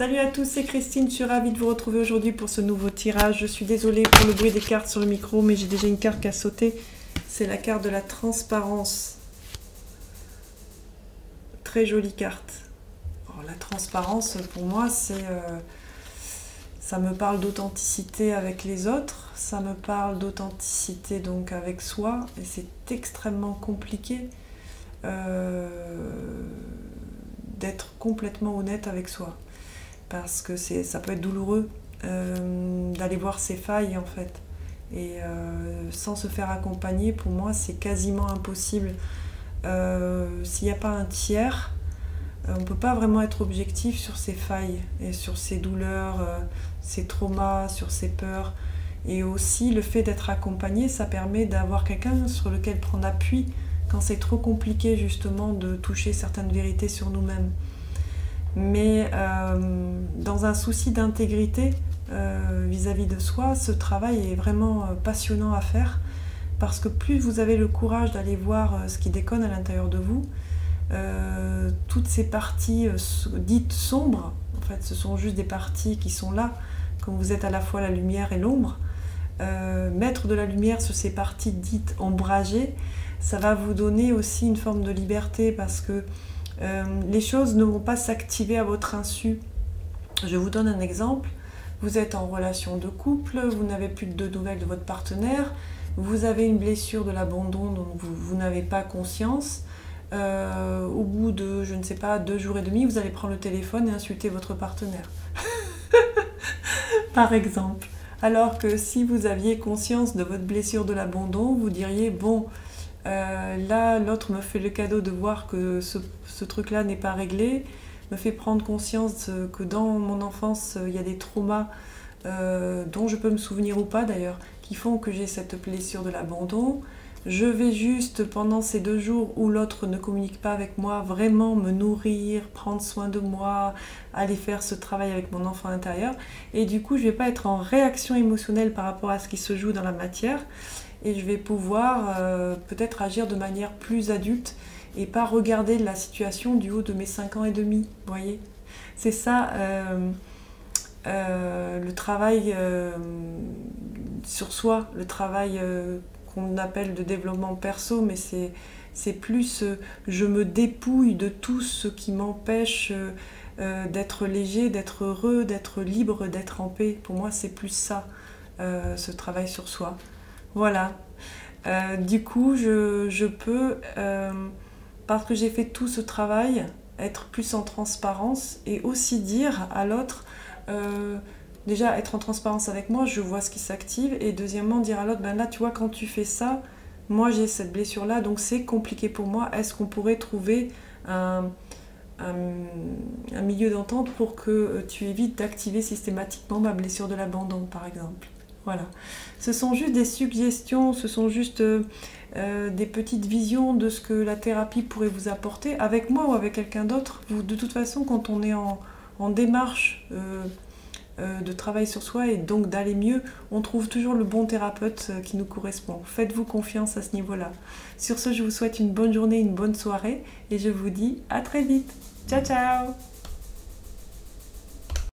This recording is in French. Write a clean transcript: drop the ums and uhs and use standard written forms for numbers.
Salut à tous, c'est Christine, je suis ravie de vous retrouver aujourd'hui pour ce nouveau tirage. Je suis désolée pour le bruit des cartes sur le micro, mais j'ai déjà une carte qui a sauté. C'est la carte de la transparence. Très jolie carte. Alors, la transparence, pour moi, ça me parle d'authenticité avec les autres, ça me parle d'authenticité donc avec soi, et c'est extrêmement compliqué d'être complètement honnête avec soi. Parce que ça peut être douloureux d'aller voir ses failles en fait. Et sans se faire accompagner, pour moi, c'est quasiment impossible. S'il n'y a pas un tiers, on ne peut pas vraiment être objectif sur ses failles et sur ses douleurs, ses traumas, sur ses peurs. Et aussi, le fait d'être accompagné, ça permet d'avoir quelqu'un sur lequel prendre appui quand c'est trop compliqué justement de toucher certaines vérités sur nous-mêmes. Mais dans un souci d'intégrité vis-à-vis de soi, ce travail est vraiment passionnant à faire parce que plus vous avez le courage d'aller voir ce qui déconne à l'intérieur de vous, toutes ces parties dites sombres, en fait ce sont juste des parties qui sont là, comme vous êtes à la fois la lumière et l'ombre, mettre de la lumière sur ces parties dites ombragées, ça va vous donner aussi une forme de liberté parce que les choses ne vont pas s'activer à votre insu. Je vous donne un exemple. Vous êtes en relation de couple, vous n'avez plus de nouvelles de votre partenaire, vous avez une blessure de l'abandon dont vous n'avez pas conscience. Au bout de, je ne sais pas, 2 jours et demi, vous allez prendre le téléphone et insulter votre partenaire. Par exemple. Alors que si vous aviez conscience de votre blessure de l'abandon, vous diriez, bon, là, l'autre me fait le cadeau de voir que ce truc-là n'est pas réglé, me fait prendre conscience que dans mon enfance, il y a des traumas dont je peux me souvenir ou pas d'ailleurs, qui font que j'ai cette blessure de l'abandon. Je vais juste, pendant ces 2 jours où l'autre ne communique pas avec moi, vraiment me nourrir, prendre soin de moi, aller faire ce travail avec mon enfant intérieur. Et du coup, je ne vais pas être en réaction émotionnelle par rapport à ce qui se joue dans la matière. Et je vais pouvoir peut-être agir de manière plus adulte et pas regarder la situation du haut de mes 5 ans et demi, vous voyez. C'est ça le travail sur soi, le travail qu'on appelle de développement perso, mais c'est plus je me dépouille de tout ce qui m'empêche d'être léger, d'être heureux, d'être libre, d'être en paix. Pour moi, c'est plus ça, ce travail sur soi. Voilà. Du coup, je peux, parce que j'ai fait tout ce travail, être plus en transparence et aussi dire à l'autre, déjà être en transparence avec moi, je vois ce qui s'active, et deuxièmement dire à l'autre, ben là tu vois quand tu fais ça, moi j'ai cette blessure là, donc c'est compliqué pour moi, est-ce qu'on pourrait trouver un milieu d'entente pour que tu évites d'activer systématiquement ma blessure de l'abandon par exemple. Voilà, ce sont juste des suggestions, ce sont juste des petites visions de ce que la thérapie pourrait vous apporter, avec moi ou avec quelqu'un d'autre. De toute façon, quand on est en démarche de travail sur soi et donc d'aller mieux, on trouve toujours le bon thérapeute qui nous correspond. Faites-vous confiance à ce niveau-là. Sur ce, je vous souhaite une bonne journée, une bonne soirée et je vous dis à très vite. Ciao, ciao!